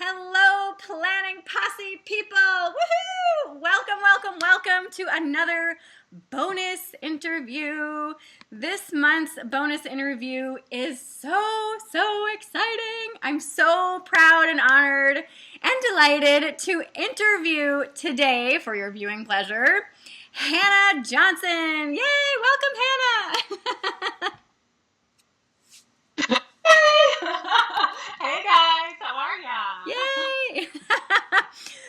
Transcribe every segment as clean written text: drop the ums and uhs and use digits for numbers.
Hello, Planning Posse people! Woohoo! Welcome to another bonus interview. This month's bonus interview is so exciting. I'm so proud and honored and delighted to interview today, for your viewing pleasure, Hannah Johnson. Yay! Welcome, Hannah! Hey guys, how are ya? Yay!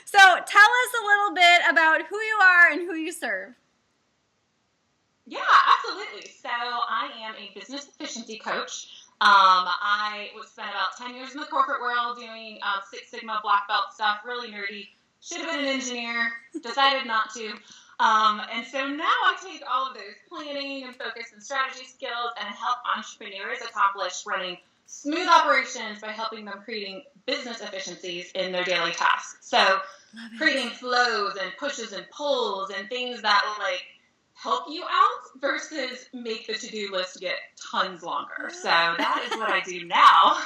So tell us a little bit about who you are and who you serve. Yeah, absolutely. So I am a business efficiency coach. I was spent about 10 years in the corporate world doing Six Sigma black belt stuff, really nerdy. Should have been an engineer, decided not to. And so now I take all of those planning and focus and strategy skills and help entrepreneurs accomplish running smooth operations by helping them creating business efficiencies in their daily tasks. So creating flows and pushes and pulls and things that like help you out versus make the to-do list get tons longer. So that is what I do now.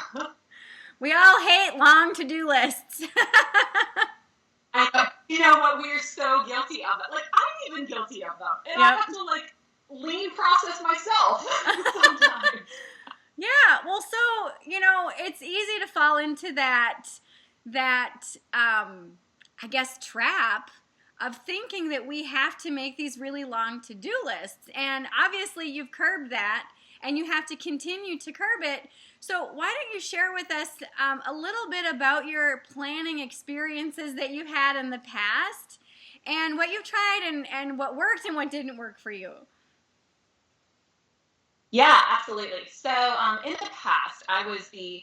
We all hate long to-do lists. I know. You know what? We're so guilty of it. Like, I'm even guilty of them. And I have to, like, lean process myself sometimes. Yeah, well, so, it's easy to fall into that I guess, trap of thinking that we have to make these really long to-do lists. And obviously you've curbed that, and you have to continue to curb it. So why don't you share with us a little bit about your planning experiences that you've had in the past, and what you've tried and what worked and what didn't work for you? Yeah, absolutely. So in the past, I was the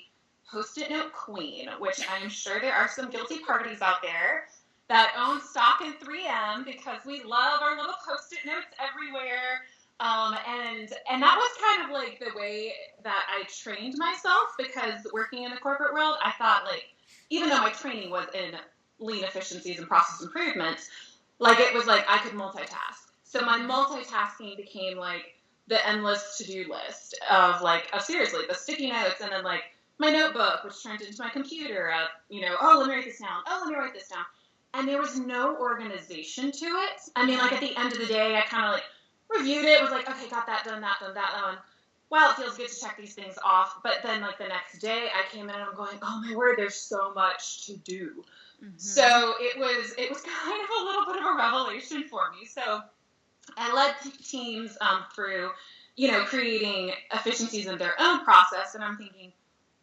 Post-it note queen, which I'm sure there are some guilty parties out there that own stock in 3M because we love our little Post-it notes everywhere. And that was kind of like the way that I trained myself, because working in the corporate world, I thought, like, even though my training was in lean efficiencies and process improvements, like it was like I could multitask. So my multitasking became like the endless to-do list of seriously the sticky notes, and then like my notebook, which turned into my computer of, oh, let me write this down. Oh, let me write this down. And there was no organization to it. I mean, like at the end of the day, I kind of like reviewed it, was like, okay, got that done, that one. Wow, it feels good to check these things off. But then like the next day I came in and I'm going, oh my word, there's so much to do. Mm-hmm. So it was kind of a little bit of a revelation for me. So I led teams through, creating efficiencies in their own process. And I'm thinking,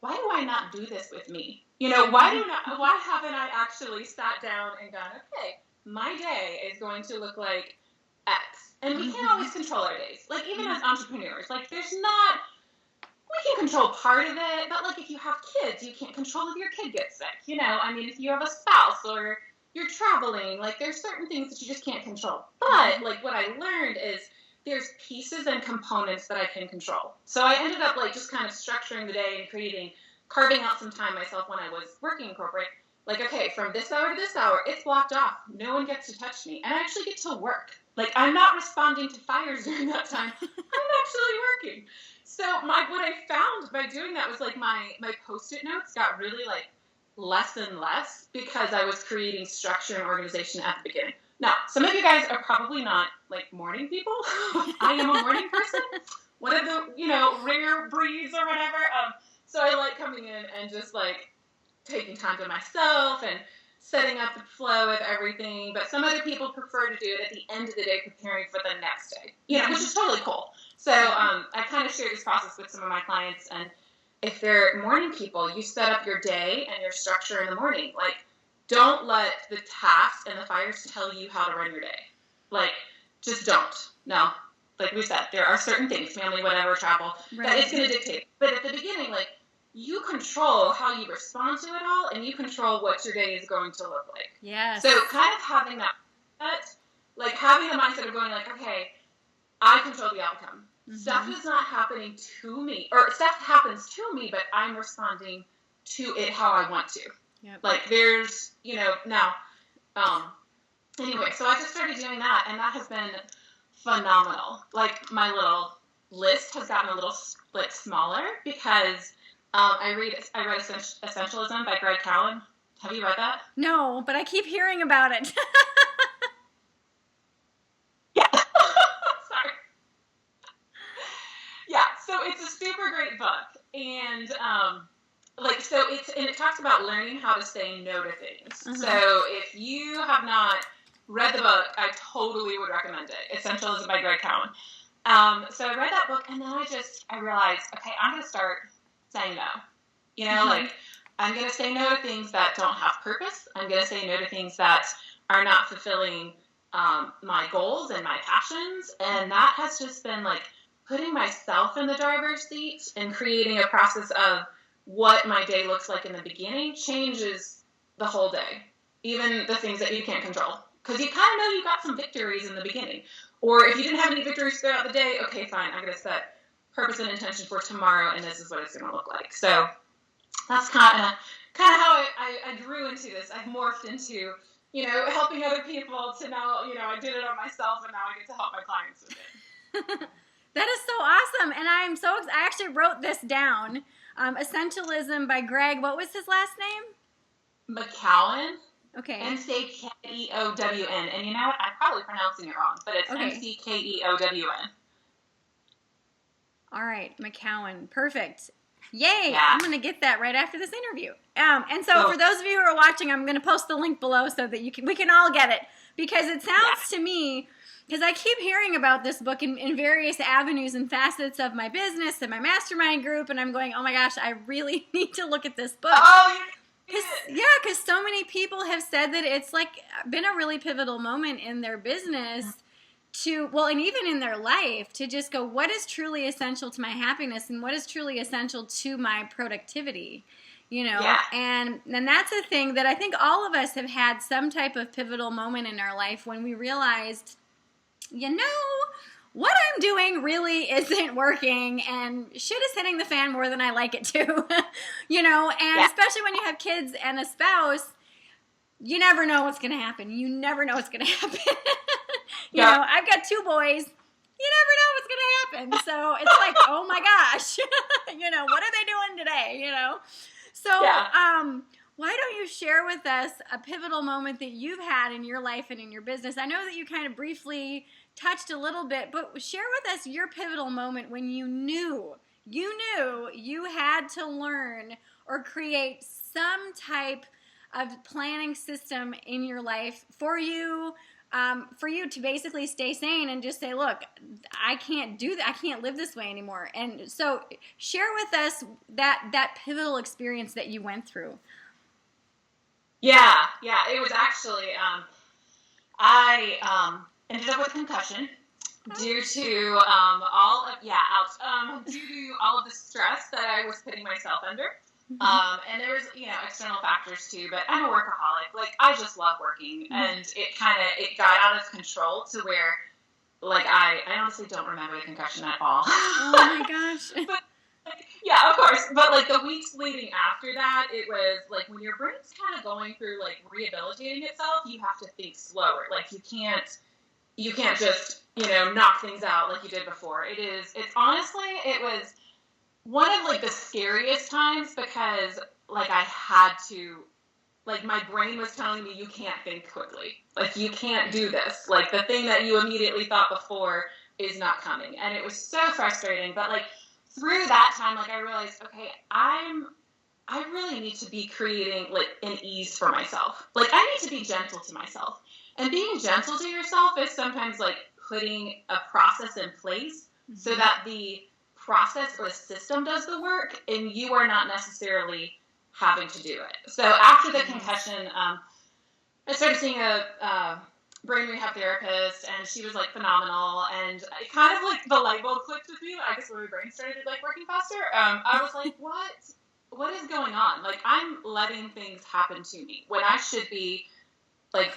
why do I not do this with me? Why haven't I actually sat down and gone, okay, my day is going to look like X. And we can't always control our days. Like, even as entrepreneurs, like, we can control part of it, but, like, if you have kids, you can't control if your kid gets sick, I mean, if you have a spouse or you're traveling, like, there's certain things that you just can't control. But, like, what I learned is there's pieces and components that I can control. So I ended up, like, just kind of structuring the day and carving out some time myself when I was working in corporate. Like, okay, from this hour to this hour, it's blocked off. No one gets to touch me. And I actually get to work. Like, I'm not responding to fires during that time. I'm actually working. So what I found by doing that was, like, my Post-it notes got really, like, less and less because I was creating structure and organization at the beginning. Now, some of you guys are probably not, like, morning people. I am a morning person. One of the, rare breeds or whatever. So I like coming in and just, like, taking time to myself and setting up the flow of everything. But some other people prefer to do it at the end of the day, preparing for the next day, which is totally cool. So I kind of share this process with some of my clients. And if they're morning people, you set up your day and your structure in the morning. Like, don't let the tasks and the fires tell you how to run your day. Like, just don't. No. Like we said, there are certain things, family, whatever, travel, that it's going to dictate. But at the beginning, like, you control how you respond to it all, and you control what your day is going to look like. Yes. So kind of having that, like having the mindset of going like, okay, I control the outcome. Mm-hmm. Stuff is not happening to me, or stuff happens to me, but I'm responding to it how I want to. Yep. Like there's, now, anyway, so I just started doing that, and that has been phenomenal. Like, my little list has gotten a little smaller because I read Essentialism by Greg Cowan. Have you read that? No, but I keep hearing about it. Yeah. Sorry. Yeah, so it's a super great book. And it talks about learning how to say no to things. Uh-huh. So if you have not read the book, I totally would recommend it. Essentialism by Greg Cowan. So I read that book, and then I realized, okay, I'm going to start saying no. You know, like, I'm going to say no to things that don't have purpose. I'm going to say no to things that are not fulfilling my goals and my passions. And that has just been, like, putting myself in the driver's seat and creating a process of what my day looks like in the beginning changes the whole day, even the things that you can't control. Because you kind of know you got some victories in the beginning. Or if you didn't have any victories throughout the day, okay, fine, I'm going to set purpose and intention for tomorrow, and this is what it's going to look like. So that's kind of how I grew into this. I've morphed into, helping other people to now, I did it on myself, and now I get to help my clients with it. That is so awesome. And I actually wrote this down. Essentialism by Greg. What was his last name? McCowan. Okay. McKeown. And you know what? I'm probably pronouncing it wrong, but it's McKeown. All right, McCowan. Perfect. Yay! Yeah. I'm going to get that right after this interview. And so for those of you who are watching, I'm going to post the link below so that we can all get it. Because it sounds to me, because I keep hearing about this book in various avenues and facets of my business and my mastermind group, and I'm going, oh my gosh, I really need to look at this book. Oh, because so many people have said that it's like been a really pivotal moment in their business and even in their life to just go, what is truly essential to my happiness and what is truly essential to my productivity, and that's a thing that I think all of us have had some type of pivotal moment in our life when we realized, what I'm doing really isn't working and shit is hitting the fan more than I like it to, especially when you have kids and a spouse, you never know what's going to happen. You never know what's going to happen. I've got 2 boys. You never know what's going to happen. So it's like, oh my gosh, what are they doing today? So, why don't you share with us a pivotal moment that you've had in your life and in your business? I know that you kind of briefly touched a little bit, but share with us your pivotal moment when you knew you had to learn or create some type of planning system in your life for you to basically stay sane and just say, look, I can't do that. I can't live this way anymore. And so share with us that pivotal experience that you went through. Yeah, it was actually, I ended up with concussion due to all of the stress that I was putting myself under. And there was, external factors too, but I'm a workaholic. Like, I just love working, and it got out of control to where, like, I honestly don't remember the concussion at all. Oh my gosh. But, yeah, of course. But, like, the weeks leading after that, it was, like, when your brain's kind of going through, like, rehabilitating itself, you have to think slower. Like, you can't just, knock things out like you did before. It was one of, like, the scariest times because, like, I had to, like, my brain was telling me, you can't think quickly. Like, you can't do this. Like, the thing that you immediately thought before is not coming. And it was so frustrating. But, like, through that time, like, I realized, okay, I really need to be creating, like, an ease for myself. Like, I need to be gentle to myself. And being gentle to yourself is sometimes, like, putting a process in place so that the process or the system does the work and you are not necessarily having to do it. So after the concussion, I started seeing a brain rehab therapist, and she was, like, phenomenal, and it kind of, like, the light bulb clicked with me. I guess when my brain started, like, working faster, I was like, what is going on? Like, I'm letting things happen to me when I should be, like,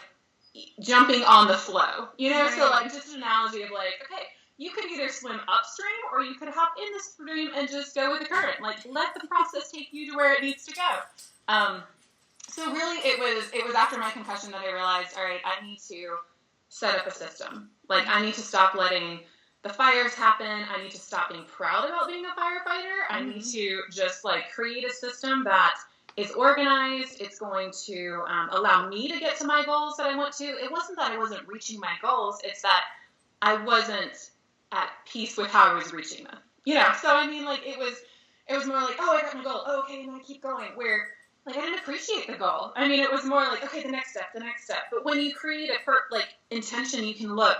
jumping on the flow, Right. So, like, just an analogy of, like, okay, you could either swim upstream or you could hop in the stream and just go with the current. Like, let the process take you to where it needs to go. So really, it was after my concussion that I realized, all right, I need to set up a system. Like, I need to stop letting the fires happen. I need to stop being proud about being a firefighter. I need to just, like, create a system that is organized. It's going to allow me to get to my goals that I want to. It wasn't that I wasn't reaching my goals. It's that I wasn't at peace with how I was reaching them. So I mean, like, it was more like, oh, I got my goal. Oh, okay, and I keep going. Where, like, I didn't appreciate the goal. I mean, it was more like, okay, the next step. But when you create intention, you can look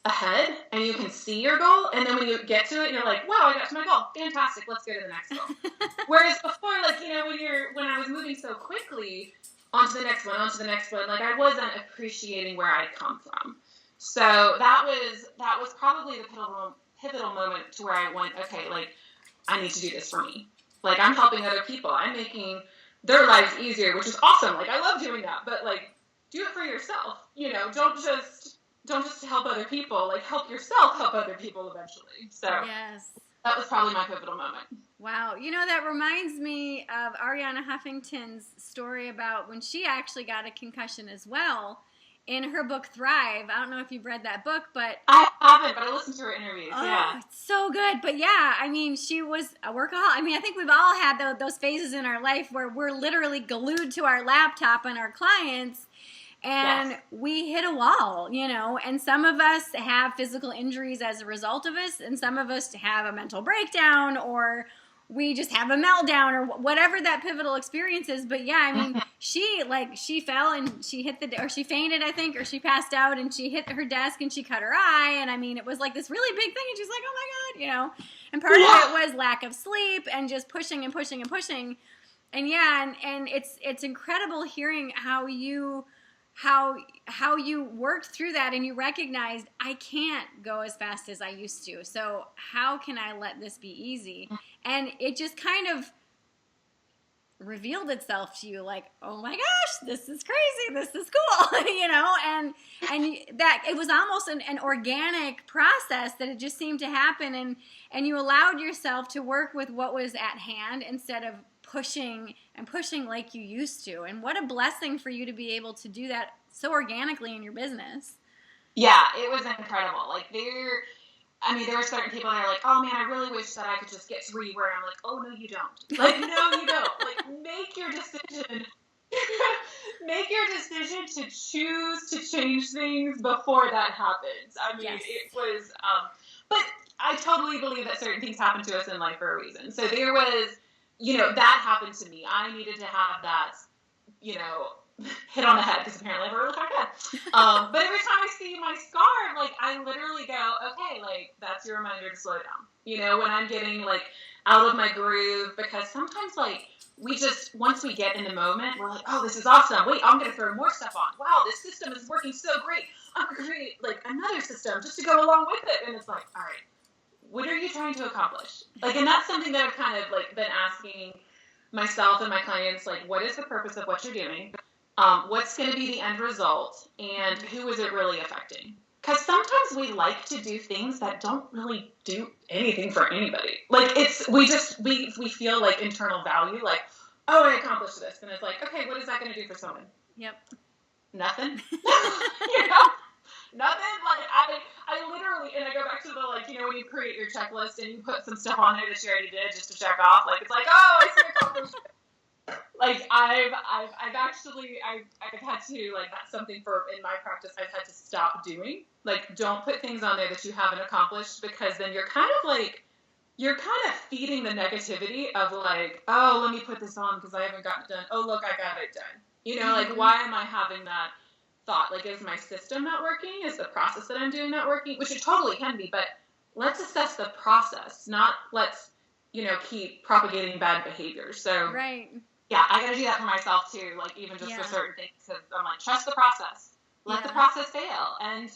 ahead and you can see your goal, and then when you get to it, you're like, wow, I got to my goal. Fantastic. Let's go to the next goal. Whereas before, like, when I was moving so quickly onto the next one, like, I wasn't appreciating where I'd come from. So that was probably the pivotal moment to where I went, okay, like, I need to do this for me. Like, I'm helping other people. I'm making their lives easier, which is awesome. Like, I love doing that. But, like, do it for yourself. Don't just help other people. Like, help yourself help other people eventually. So yes. That was probably my pivotal moment. Wow. That reminds me of Ariana Huffington's story about when she actually got a concussion as well. In her book, Thrive. I don't know if you've read that book, but... I haven't, but I listened to her interviews, yeah. It's so good. But yeah, I mean, she was a workaholic. I mean, I think we've all had those phases in our life where we're literally glued to our laptop and our clients, and yes. we hit a wall, and some of us have physical injuries as a result of us, and some of us have a mental breakdown, or we just have a meltdown, or whatever that pivotal experience is. But yeah, I mean, she fell and she or she fainted, I think, or she passed out and she hit her desk and she cut her eye. And I mean, it was like this really big thing. And she's like, oh my God, and part of it was lack of sleep and just pushing and pushing and pushing. And yeah, and it's incredible hearing how you worked through that, and you recognized, I can't go as fast as I used to. So how can I let this be easy? And it just kind of revealed itself to you, like, oh my gosh, this is crazy, this is cool, and that it was almost an organic process, that it just seemed to happen, and you allowed yourself to work with what was at hand instead of pushing like you used to. And what a blessing for you to be able to do that so organically in your business. Yeah, it was incredible. Like, there were certain people that are like, oh man, I really wish that I could just get to where you were. And I'm like, oh no, you don't. Like, no, you don't. Like, make your decision. Make your decision to choose to change things before that happens. I mean, yes. It was, but I totally believe that certain things happen to us in life for a reason. So there was, that happened to me. I needed to have that, hit on the head, because apparently I have a really hard head. But every time I see my scar, like, I literally go, okay, like, that's your reminder to slow down. When I'm getting, like, out of my groove, because sometimes, like, once we get in the moment, we're like, oh, this is awesome. Wait, I'm going to throw more stuff on. Wow, this system is working so great. I'm going to create, like, another system just to go along with it. And it's like, all right, what are you trying to accomplish? Like, and that's something that I've kind of, like, been asking myself and my clients, like, what is the purpose of what you're doing? What's going to be the end result, and who is it really affecting? Because sometimes we like to do things that don't really do anything for anybody. Like, we feel like internal value, like, oh, I accomplished this. And it's like, okay, what is that going to do for someone? Yep. Nothing. Nothing. Like, I literally, and I go back to the, like, when you create your checklist and you put some stuff on there that you already did just to check off, like, it's like, oh, I see accomplished. Like, I've had to, like, that's something in my practice I've had to stop doing. Like, don't put things on there that you haven't accomplished, because then you're kind of feeding the negativity of, like, oh, let me put this on because I haven't gotten it done. Oh, look, I got it done. Like, why am I having that thought? Like, is my system not working? Is the process that I'm doing not working? Which it totally can be, but let's assess the process, not let's, keep propagating bad behaviors. So, right. Yeah, I gotta do that for myself too, like, even just for certain things, because I'm like, trust the process. Let the process fail. And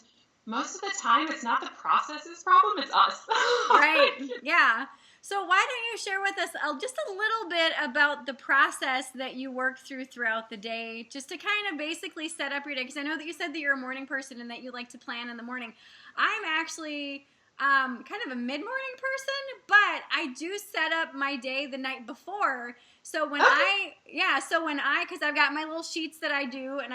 most of the time, it's not the process's problem, it's us. Right, yeah. So why don't you share with us just a little bit about the process that you work throughout the day, just to kind of basically set up your day? Because I know that you said that you're a morning person and that you like to plan in the morning. I'm actually kind of a mid-morning person, but I do set up my day the night before. So when because I've got my little sheets that I do, and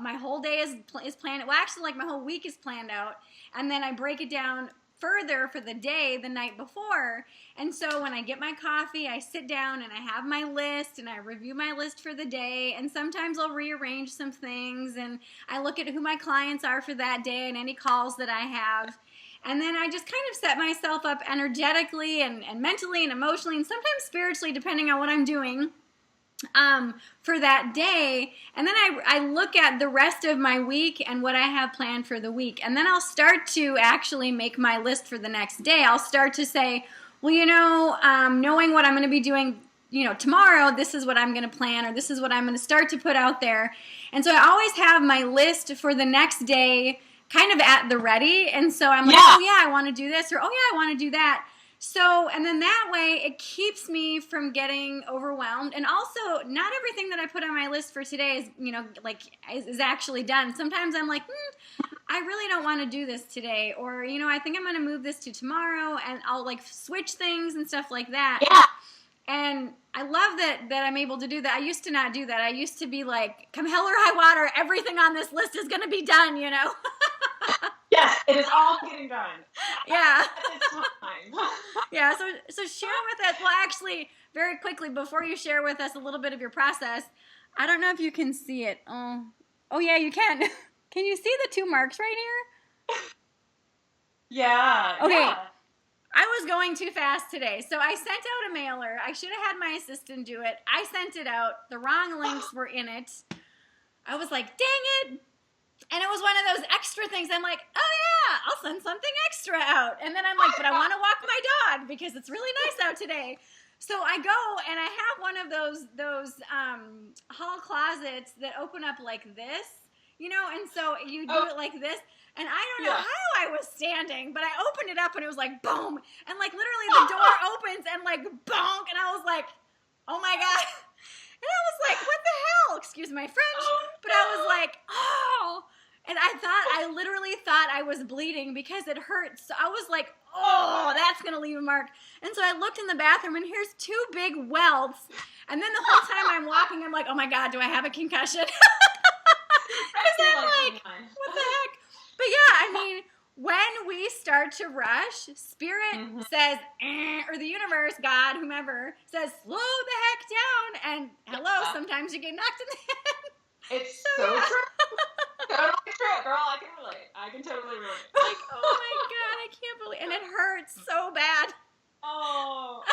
my whole day is planned. Well, actually, like, my whole week is planned out, and then I break it down further for the day the night before. And so when I get my coffee, I sit down and I have my list and I review my list for the day. And sometimes I'll rearrange some things and I look at who my clients are for that day and any calls that I have. And then I just kind of set myself up energetically and mentally and emotionally and sometimes spiritually, depending on what I'm doing, for that day. And then I look at the rest of my week and what I have planned for the week. And then I'll start to actually make my list for the next day. I'll start to say, well, knowing what I'm going to be doing, tomorrow, this is what I'm going to plan, or this is what I'm going to start to put out there. And so I always have my list for the next day kind of at the ready. And so I'm like, oh yeah, I want to do this, or oh yeah, I want to do that. So, and then that way it keeps me from getting overwhelmed. And also, not everything that I put on my list for today is actually done. Sometimes I'm like, I really don't want to do this today. Or, I think I'm going to move this to tomorrow, and I'll switch things and stuff like that. Yeah. And I love that I'm able to do that. I used to not do that. I used to be like, come hell or high water, everything on this list is going to be done, Yes, it is all getting done. Yeah. It's time. Yeah, so share with us, well, actually, very quickly, before you share with us a little bit of your process, I don't know if you can see it. Oh yeah, you can. Can you see the 2 marks right here? Yeah. Okay. Yeah. I was going too fast today, so I sent out a mailer. I should have had my assistant do it. I sent it out. The wrong links were in it. I was like, dang it. And it was one of those extra things. I'm like, oh yeah, I'll send something extra out. And then I'm like, but I want to walk my dog because it's really nice out today. So I go and I have one of those hall closets that open up like this, and so you do it like this. And I don't know how I was standing, but I opened it up and it was like boom, and literally the door opens and bonk, and I was like, oh my God. And I was like, what the hell? Excuse my French. But I was like, oh. And I literally thought I was bleeding because it hurt. So I was like, oh, that's going to leave a mark. And so I looked in the bathroom and here's 2 big welts. And then the whole time I'm walking, I'm like, oh my God, do I have a concussion? Because I'm like, what the heck? But yeah, I mean, when we start to rush, Spirit says, or the universe, God, whomever, says, slow the heck down. And hello, sometimes you get knocked in the head. It's so true. Totally true, girl. I can relate. I can totally relate. Like, oh my God, I can't believe, and it hurts so bad. Oh,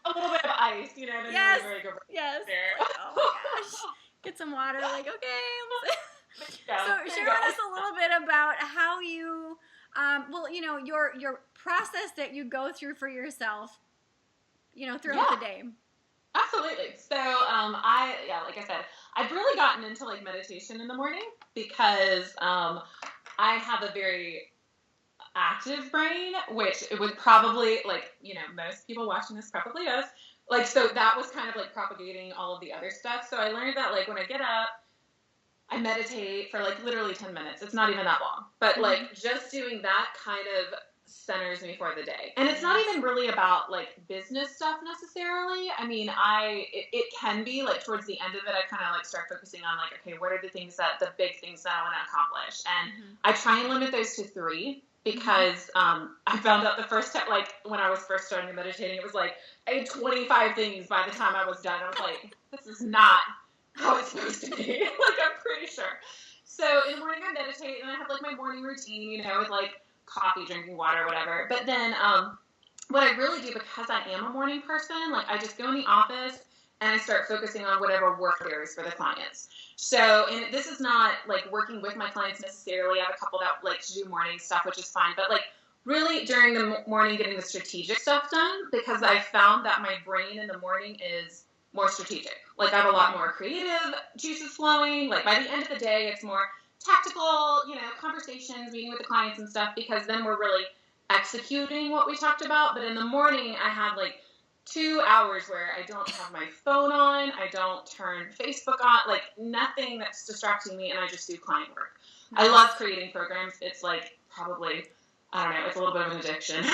a little bit of ice, Yes, really very good. Yes. Like, oh my gosh, get some water. Like, okay. So share with us a little bit about how you, your process that you go through for yourself, throughout the day. Absolutely. So, like I said, I've really gotten into meditation in the morning because I have a very active brain, which it would probably most people watching this probably does. So that was kind of propagating all of the other stuff. So I learned that when I get up, I meditate for literally 10 minutes. It's not even that long, but just doing that kind of centers me for the day. And it's not even really about business stuff necessarily. I mean, it can be towards the end of it, I kind of start focusing on okay, what are the big things that I want to accomplish? And I try and limit those to 3 because I found out the first time, when I was first starting meditating, it was I had 25 things by the time I was done. I was like, this is not how it's supposed to be. I'm pretty sure. So in the morning I meditate and I have my morning routine, with coffee, drinking water, whatever. But then what I really do, because I am a morning person, I just go in the office and I start focusing on whatever work there is for the clients. So, and this is not working with my clients necessarily. I have a couple that to do morning stuff, which is fine. But really during the morning, getting the strategic stuff done, because I found that my brain in the morning is more strategic. I have a lot more creative juices flowing. By the end of the day, it's more tactical, conversations, meeting with the clients and stuff, because then we're really executing what we talked about. But in the morning, I have 2 hours where I don't have my phone on, I don't turn Facebook on, nothing that's distracting me, and I just do client work. I love creating programs. It's probably, I don't know, it's a little bit of an addiction. So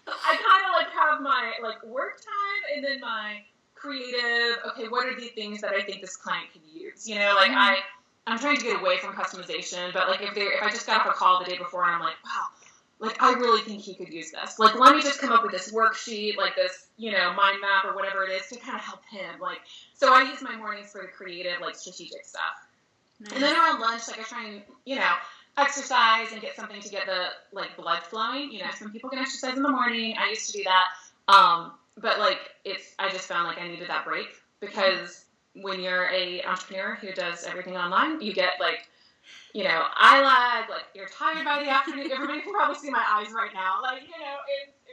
I kind of have my work time and then my creative, okay, what are the things that I think this client could use? I'm trying to get away from customization, but if I just got off a call the day before and I'm like, wow, like, I really think he could use this. Like, let me just come up with this worksheet, like this, mind map or whatever it is to kind of help him. Like, so I use my mornings for the creative, like, strategic stuff. Nice. And then around lunch, like, I try and, exercise and get something to get the, like, blood flowing. Some people can exercise in the morning. I used to do that. But, like, I just found, like, I needed that break because when you're a entrepreneur who does everything online, you get, like, eye lag, like, you're tired by the afternoon. Everybody can probably see my eyes right now. Like, it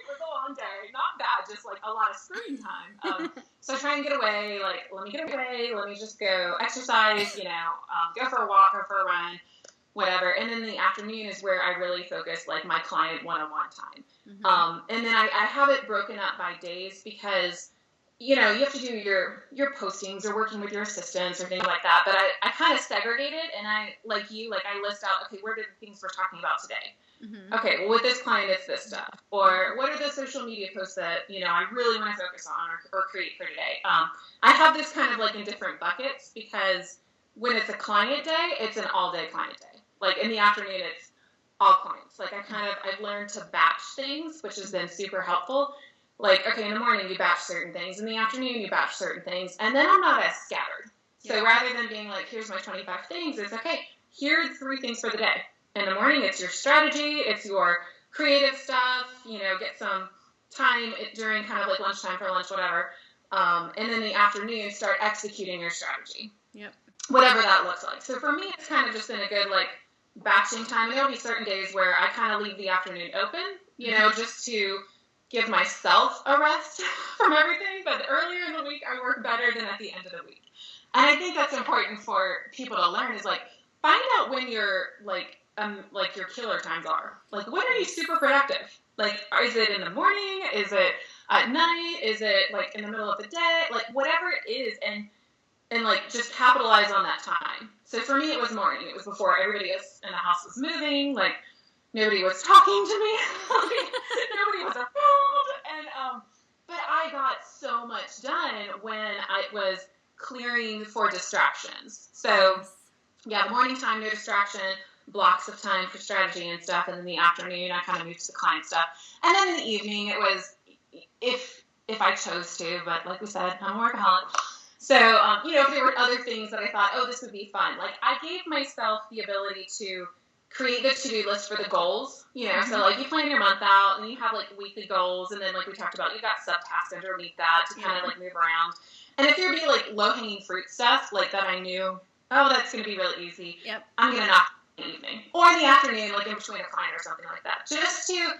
was a long day. Not bad, just, like, a lot of screen time. So I try and get away. Like, let me get away. Let me just go exercise, go for a walk or for a run, whatever. And then the afternoon is where I really focus, like, my client one-on-one time. Mm-hmm. And then I have it broken up by days because you have to do your postings or working with your assistants or things like that. But I kind of segregate it, and I list out, okay, what are the things we're talking about today? Mm-hmm. Okay, well, with this client, it's this stuff. Or what are the social media posts that, I really want to focus on or create for today? I have this kind of like in different buckets because when it's a client day, it's an all-day client day. Like in the afternoon, it's all clients. Like I've learned to batch things, which has been super helpful. Like, okay, in the morning you batch certain things, in the afternoon you batch certain things, and then I'm not as scattered. So rather than being like, here's my 25 things, it's okay, here are the 3 things for the day. In the morning, it's your strategy, it's your creative stuff, get some time during kind of like lunchtime for lunch, whatever. And then in the afternoon, start executing your strategy. Yep. Whatever that looks like. So for me, it's kind of just been a good like batching time. And there'll be certain days where I kind of leave the afternoon open, just to give myself a rest from everything, but earlier in the week I work better than at the end of the week. And I think that's important for people to learn is like find out when your like your killer times are. Like when are you super productive? Like is it in the morning? Is it at night? Is it like in the middle of the day? Like whatever it is, and like just capitalize on that time. So for me it was morning. It was before everybody else in the house was moving, like nobody was talking to me. Nobody was around. And, but I got so much done when I was clearing for distractions. So, yeah, the morning time, no distraction, blocks of time for strategy and stuff. And then the afternoon, I kind of moved to the client stuff. And then in the evening, it was if I chose to. But like we said, I'm a workaholic. So, if there were other things that I thought, oh, this would be fun. Like, I gave myself the ability to create the to-do list for the goals, so like you plan your month out and you have like weekly goals, and then like we talked about, you got subtasks underneath that to kind of like move around. And if there'd be like low-hanging fruit stuff like that I knew, oh, that's going to be really easy. Yep. I'm going to knock it in the evening or in the afternoon, like in between a client or something like that. Just to,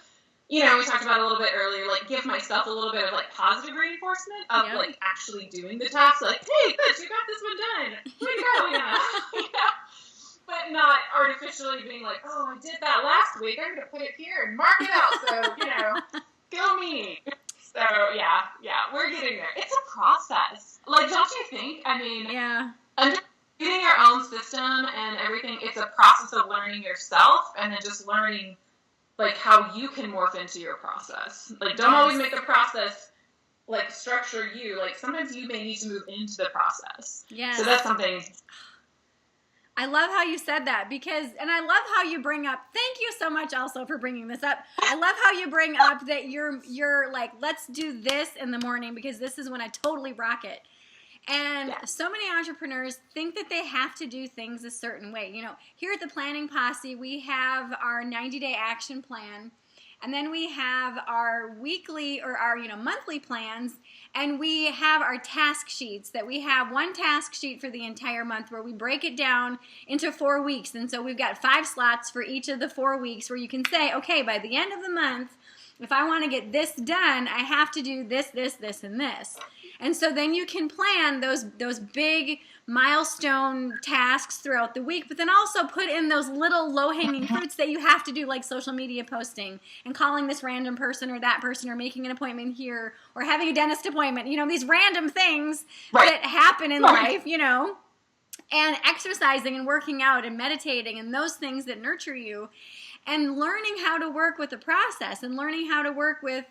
we talked about a little bit earlier, like give myself a little bit of like positive reinforcement of like actually doing the task. Like, hey, good, you got this one done. Way to go, yeah. But not artificially being like, oh, I did that last week. I'm going to put it here and mark it out. So, go me. So, yeah, we're getting there. It's a process. Like, don't you think? I mean, understanding your own system and everything, it's a process of learning yourself and then just learning, like, how you can morph into your process. Like, don't always make the process, like, structure you. Like, sometimes you may need to move into the process. Yeah. So that's something. I love how you said that and I love how you bring up, thank you so much also for bringing this up. I love how you bring up that you're like, let's do this in the morning because this is when I totally rock it. And so many entrepreneurs think that they have to do things a certain way. Here at the Planning Posse, we have our 90-day action plan. And then we have our weekly or our, monthly plans, and we have our task sheets that we have one task sheet for the entire month where we break it down into 4 weeks. And so we've got 5 slots for each of the 4 weeks where you can say, okay, by the end of the month, if I want to get this done, I have to do this, this, this, and this. And so then you can plan those big milestone tasks throughout the week, but then also put in those little low-hanging fruits that you have to do, like social media posting and calling this random person or that person or making an appointment here or having a dentist appointment, these random things that happen in life, and exercising and working out and meditating and those things that nurture you, and learning how to work with the process and learning how to work with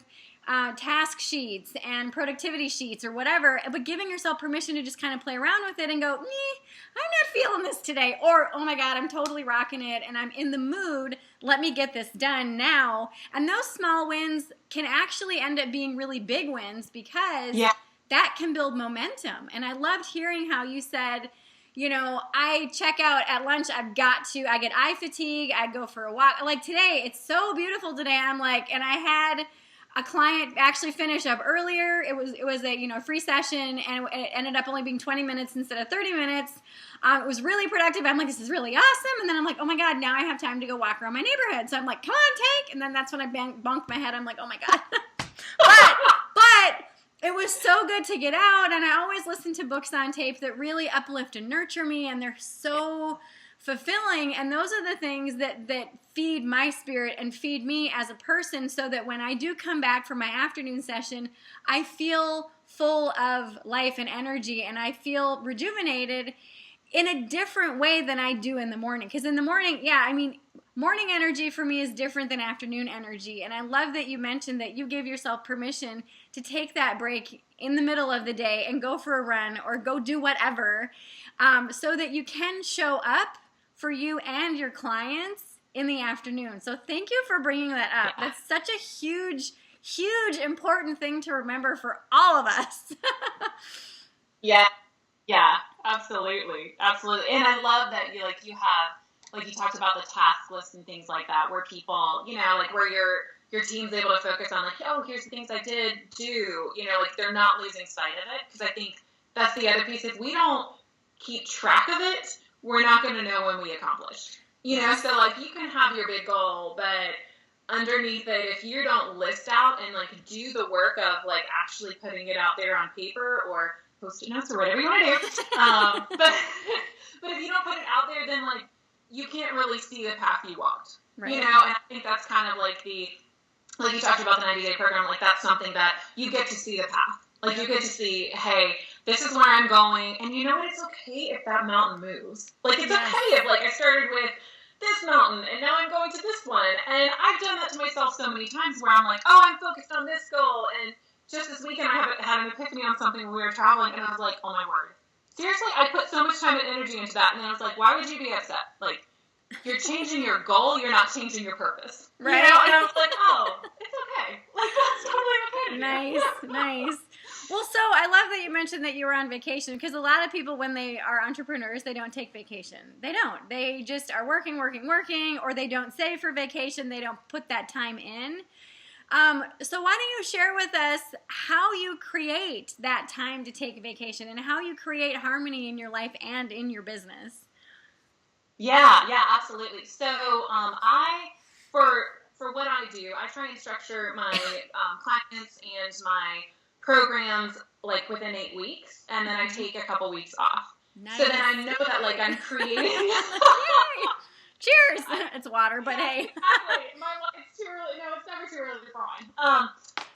task sheets and productivity sheets or whatever, but giving yourself permission to just kind of play around with it and go, I'm not feeling this today. Or, oh my God, I'm totally rocking it and I'm in the mood. Let me get this done now. And those small wins can actually end up being really big wins because that can build momentum. And I loved hearing how you said, I check out at lunch. I get eye fatigue. I go for a walk. Like today, it's so beautiful today. I'm like, and I had a client actually finish up earlier. It was a free session, and it ended up only being 20 minutes instead of 30 minutes. It was really productive. I'm like, this is really awesome. And then I'm like, oh my God, now I have time to go walk around my neighborhood. So I'm like, come on, take. And then that's when I bonked my head. I'm like, oh my God. but it was so good to get out. And I always listen to books on tape that really uplift and nurture me. And they're so fulfilling. And those are the things that feed my spirit and feed me as a person, so that when I do come back from my afternoon session, I feel full of life and energy, and I feel rejuvenated in a different way than I do in the morning. Because in the morning, morning energy for me is different than afternoon energy. And I love that you mentioned that you give yourself permission to take that break in the middle of the day and go for a run or go do whatever, so that you can show up for you and your clients in the afternoon. So thank you for bringing that up. Yeah. That's such a huge, important thing to remember for all of us. Yeah, absolutely. And I love that you have, you talked about the task list and things like that, where people, where your team's able to focus on here's the things I did do, they're not losing sight of it. Because I think that's the other piece. If we don't keep track of it, we're not going to know when we accomplished. So you can have your big goal, but underneath it, if you don't list out and do the work of actually putting it out there on paper or Post-it notes or whatever you want to do, but if you don't put it out there, then you can't really see the path you walked. Right. And I think that's kind of you talked about the 90-day program, that's something that you get to see the path. You get to see, hey, this is where I'm going, and you know what? It's okay if that mountain moves. It's okay if I started with this mountain, and now I'm going to this one. And I've done that to myself so many times where I'm like, oh, I'm focused on this goal. And just this weekend, I had an epiphany on something when we were traveling, and I was like, oh my word. Seriously, I put so much time and energy into that, and then I was like, why would you be upset? You're changing your goal, you're not changing your purpose. Right? And I was like, oh, it's okay. That's totally okay. Nice. Well, so I love that you mentioned that you were on vacation, because a lot of people, when they are entrepreneurs, they don't take vacation. They don't. They just are working, or they don't save for vacation. They don't put that time in. So why don't you share with us how you create that time to take a vacation and how you create harmony in your life and in your business? Yeah, absolutely. So for what I do, I try and structure my clients and my programs within 8 weeks, and then I take a couple weeks off. Nice. So then I know that I'm creating. Cheers! It's water, but hey. Exactly. It's too early. No, it's never too early for wine.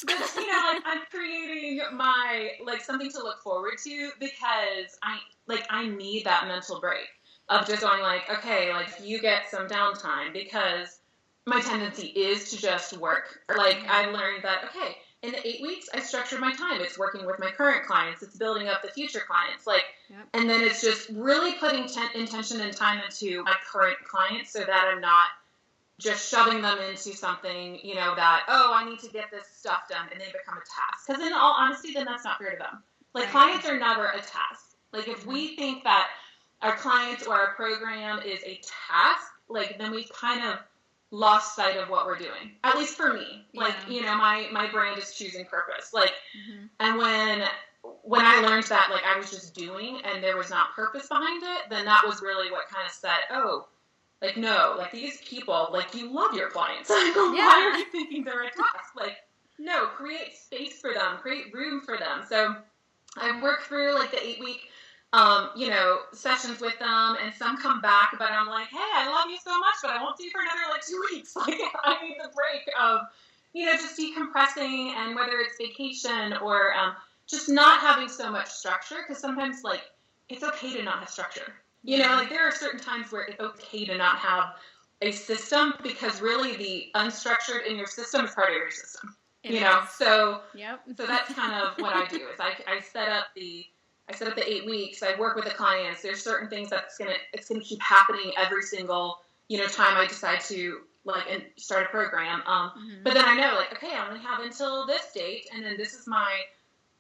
But I'm creating my something to look forward to, because I need that mental break of just going okay, you get some downtime, because my tendency is to just work. I learned that, okay, in the 8 weeks, I structured my time. It's working with my current clients. It's building up the future clients. And then it's just really putting intention and time into my current clients, so that I'm not just shoving them into something, that, oh, I need to get this stuff done, and they become a task. Because in all honesty, then that's not fair to them. Clients are never a task. If we think that our clients or our program is a task, then we've kind of lost sight of what we're doing. At least for me. My brand is choosing purpose. And when I learned that I was just doing and there was not purpose behind it, then that was really what kind of said, oh, no, these people, you love your clients. Why are you thinking they're a task? No, create space for them, create room for them. So I work through the 8-week sessions with them, and some come back, but I'm like, hey, I love you so much, but I won't see you for another 2 weeks. I need the break of, just decompressing, and whether it's vacation or just not having so much structure, because sometimes it's okay to not have structure. There are certain times where it's okay to not have a system, because really the unstructured in your system is part of your system. So that's kind of what I do, is I set up the I set up the 8 weeks. I work with the clients. There's certain things it's gonna keep happening every single, time I decide to and start a program. But then I know okay, I only have until this date, and then this is my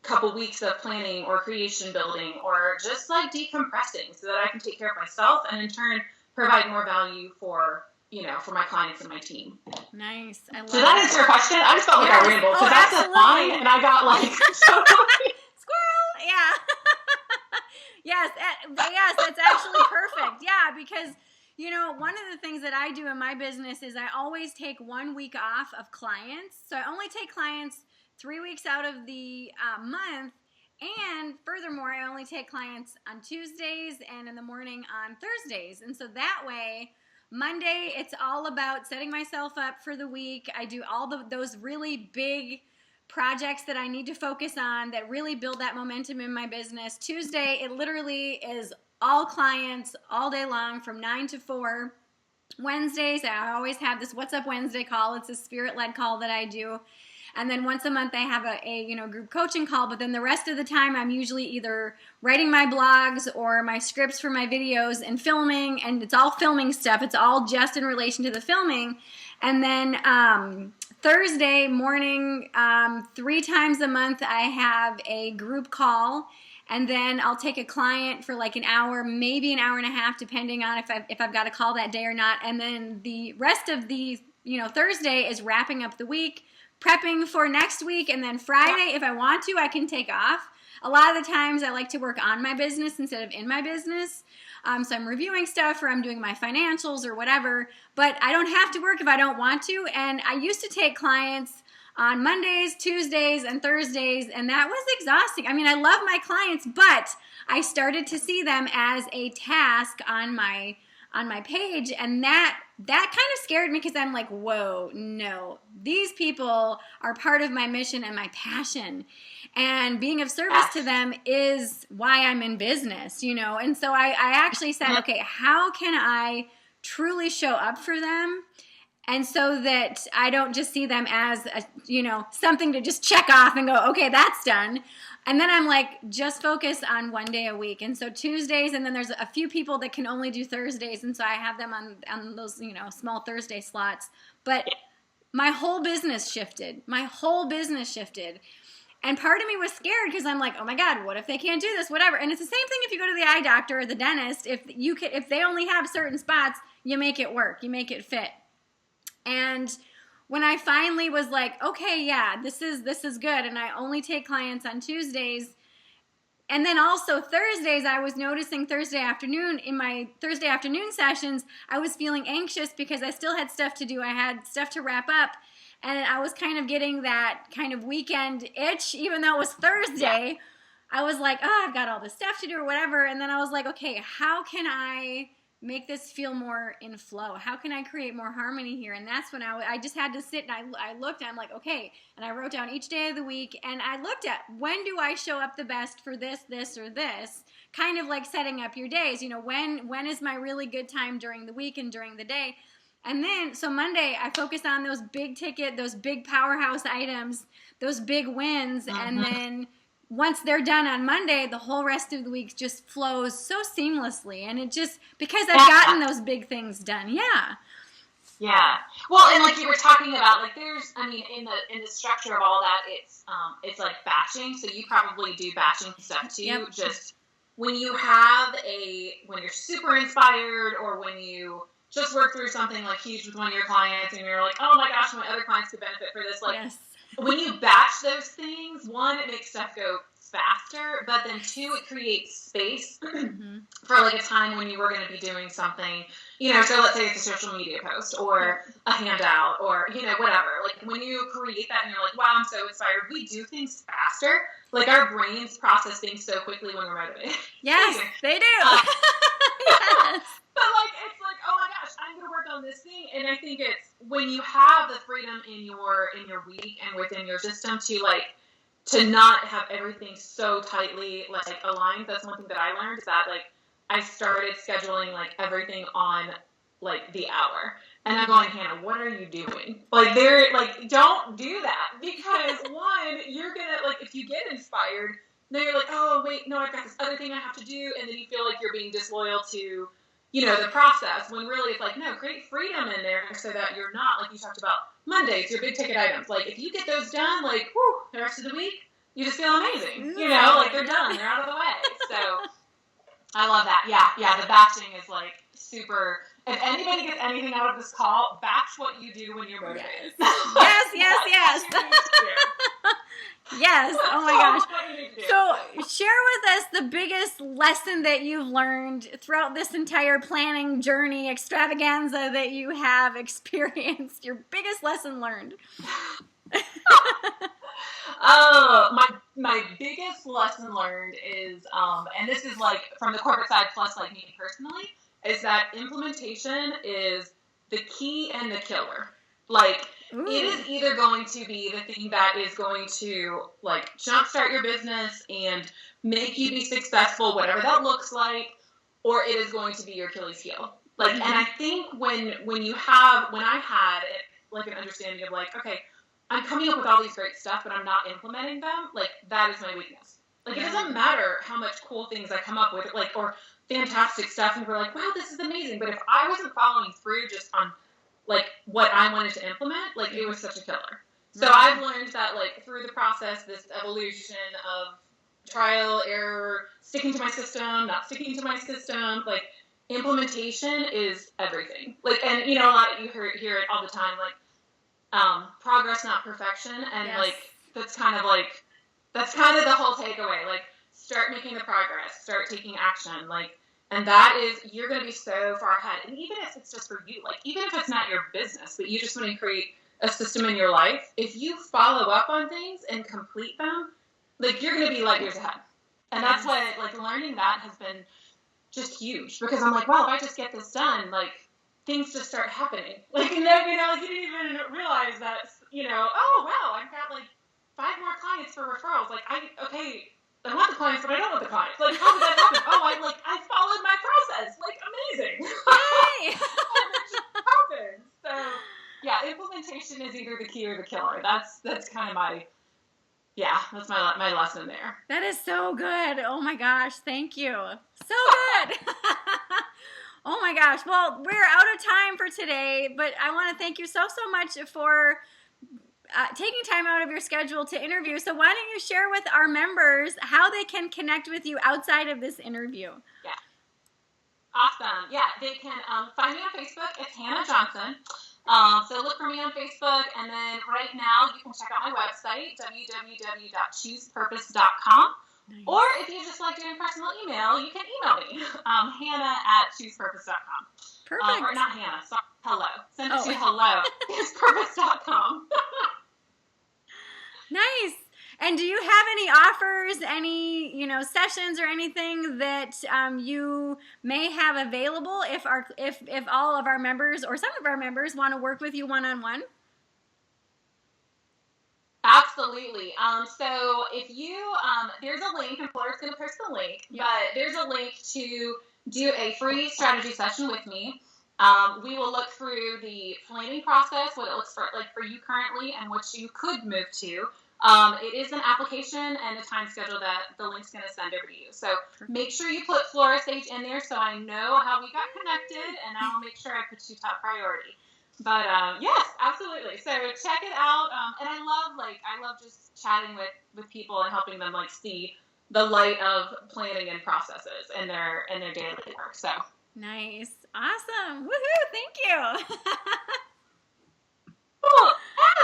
couple weeks of planning or creation building or just decompressing so that I can take care of myself and in turn provide more value for my clients and my team. Nice. I love Did that answer your question? I just felt like I rambled because that's a line and I got totally squirrel. Yeah. Yes, that's actually perfect. Yeah, because one of the things that I do in my business is I always take 1 week off of clients. So I only take clients 3 weeks out of the month. And furthermore, I only take clients on Tuesdays and in the morning on Thursdays. And so that way, Monday, it's all about setting myself up for the week. I do all those really big projects that I need to focus on that really build that momentum in my business. Tuesday, it literally is all clients all day long from 9 to 4. Wednesdays, I always have this What's Up Wednesday call. It's a spirit-led call that I do. And then once a month I have a group coaching call, but then the rest of the time I'm usually either writing my blogs or my scripts for my videos and filming, and it's all filming stuff. It's all just in relation to the filming. And then Thursday morning, 3 times a month I have a group call, and then I'll take a client for an hour, maybe an hour and a half, depending on if I've got a call that day or not. And then the rest of the Thursday is wrapping up the week, prepping for next week, and then Friday, if I want to, I can take off. A lot of the times I like to work on my business instead of in my business. So I'm reviewing stuff or I'm doing my financials or whatever, but I don't have to work if I don't want to. And I used to take clients on Mondays, Tuesdays, and Thursdays, and that was exhausting. I mean, I love my clients, but I started to see them as a task on my page, and that kind of scared me because I'm like, whoa, no, these people are part of my mission and my passion, and being of service to them is why I'm in business, and so I actually said, okay, how can I truly show up for them, and so that I don't just see them as something to just check off and go, okay, that's done. And then I'm like, just focus on 1 day a week. And so Tuesdays, and then there's a few people that can only do Thursdays, and so I have them on those, small Thursday slots. But my whole business shifted. And part of me was scared because I'm like, oh my God, what if they can't do this? Whatever. And it's the same thing if you go to the eye doctor or the dentist. If they only have certain spots, you make it work. You make it fit. And when I finally was like, okay, yeah, this is good, and I only take clients on Tuesdays, and then also Thursdays, I was noticing Thursday afternoon, in my Thursday afternoon sessions, I was feeling anxious because I still had stuff to do. I had stuff to wrap up, and I was kind of getting that kind of weekend itch, even though it was Thursday. I was like, oh, I've got all this stuff to do or whatever, and then I was like, okay, how can I make this feel more in flow? How can I create more harmony here? And that's when I just had to sit and I looked and I'm like, okay. And I wrote down each day of the week and I looked at when do I show up the best for this, or this, kind of like setting up your days. When is my really good time during the week and during the day? And then, so Monday, I focus on those big ticket, those big powerhouse items, those big wins. And then once they're done on Monday, the whole rest of the week just flows so seamlessly. And it just, because I've gotten those big things done. Yeah. Yeah. Well, and like you were talking about, there's, in the structure of all that, it's like batching. So you probably do batching stuff too. Yep. Just when you're super inspired, or when you just work through something huge with one of your clients and you're like, oh my gosh, my other clients could benefit for this. Yes. When you batch those things, 1, it makes stuff go faster, but then 2, it creates space for a time when you were going to be doing something, so let's say it's a social media post or a handout or, whatever. When you create that and you're like, wow, I'm so inspired, we do things faster. Our brains process things so quickly when we're motivated. Yes, they do. Yes. But it's oh my gosh, I'm going to work on this thing. And I think it's when you have the freedom in your week and within your system to not have everything so tightly aligned. That's one thing that I learned, is that I started scheduling everything on the hour. And I'm going, Hannah, what are you doing? Don't do that, because 1, you're gonna if you get inspired, then you're like, oh, wait, no, I've got this other thing I have to do. And then you feel like you're being disloyal to, you know, the process, when really it's like, no, create freedom in there so that you're not, like you talked about, Mondays, your big ticket items. Like, if you get those done, like, whew, the rest of the week, you just feel amazing. You know, like, they're done. They're out of the way. So I love that. Yeah, the batching is, like, super. If anybody gets anything out of this call, batch what you do when you're motivated. Yes. Yes. Oh my gosh. So share with us the biggest lesson that you've learned throughout this entire planning journey extravaganza that you have experienced. Your biggest lesson learned. My biggest lesson learned is, and this is like from the corporate side plus like me personally, is that implementation is the key and the killer. Like, it is either going to be the thing that is going to, like, jumpstart your business and make you be successful, whatever that looks like, or it is going to be your Achilles heel. Like, and I think when I had, like, an understanding of, like, okay, I'm coming up with all these great stuff, but I'm not implementing them, like, that is my weakness. Like, it doesn't matter how much cool things I come up with, like, or fantastic stuff, and we're like, wow, this is amazing, but if I wasn't following through just on, like, what I wanted to implement, like, it was such a killer. So I've learned that, like, through the process, this evolution of trial, error, sticking to my system, not sticking to my system, like, implementation is everything. Like, and, you know, a lot of you hear it all the time, like, progress, not perfection, and, like, that's kind of the whole takeaway. Like, start making the progress, start taking action, like, and that is, you're going to be so far ahead. And even if it's just for you, like, even if it's not your business, but you just want to create a system in your life, if you follow up on things and complete them, like, you're going to be light years ahead. And that's what, like, learning that has been just huge. Because I'm like, wow, if I just get this done, like, things just start happening. Like, you know, like, you didn't even realize that, you know, oh, wow, I've got, like, 5 more clients for referrals. Like, I want the clients, but I don't want the clients. Like, how did that happen? Oh, I followed my process. Like, amazing. Yay! And it just happened. So, yeah, implementation is either the key or the killer. That's kind of that's my lesson there. That is so good. Oh my gosh, thank you. So good. Oh my gosh. Well, we're out of time for today, but I want to thank you so much for taking time out of your schedule to interview. So why don't you share with our members how they can connect with you outside of this interview? Yeah. Awesome. Yeah, they can find me on Facebook. It's Hannah Johnson. So look for me on Facebook, and then right now you can check out my website, www.choosepurpose.com. Nice. Or if you just like doing personal email, you can email me, Hannah@choosepurpose.com. Perfect. Or not Hannah, sorry, hello. Send it to hello@choosepurpose.com. Nice. And do you have any offers, any, you know, sessions or anything that you may have available if all of our members or some of our members want to work with you one-on-one? Absolutely. So if you, there's a link, and Flora's going to post the link, but there's a link to do a free strategy session with me. We will look through the planning process, what it looks like for you currently, and what you could move to. It is an application and a time schedule that the link's going to send over to you. So make sure you put Flora Sent in there so I know how we got connected, and I'll make sure I put you top priority. But yes, absolutely. So check it out. And I love just chatting with people and helping them like see the light of planning and processes in their daily work. So nice, awesome, woohoo! Thank you. Cool.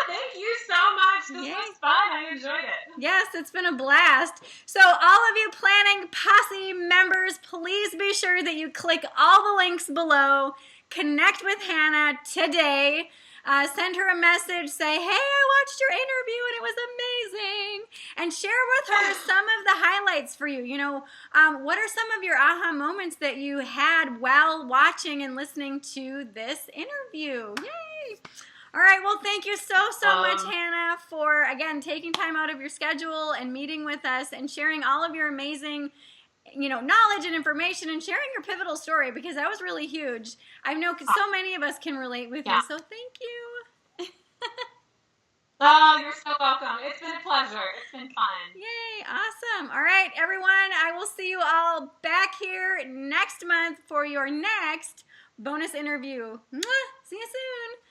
Thank you so much. This was fun. I enjoyed it. Yes, it's been a blast. So all of you Planning Posse members, please be sure that you click all the links below. Connect with Hannah today. Send her a message. Say, hey, I watched your interview and it was amazing. And share with her some of the highlights for you. You know, what are some of your aha moments that you had while watching and listening to this interview? Yay! All right, well, thank you so much, Hannah, for, again, taking time out of your schedule and meeting with us and sharing all of your amazing, you know, knowledge and information and sharing your pivotal story, because that was really huge. I know so many of us can relate with you, so thank you. Oh, you're so welcome. It's been a pleasure. pleasure. It's been fun. Yay, awesome. All right, everyone, I will see you all back here next month for your next bonus interview. Mwah! See you soon.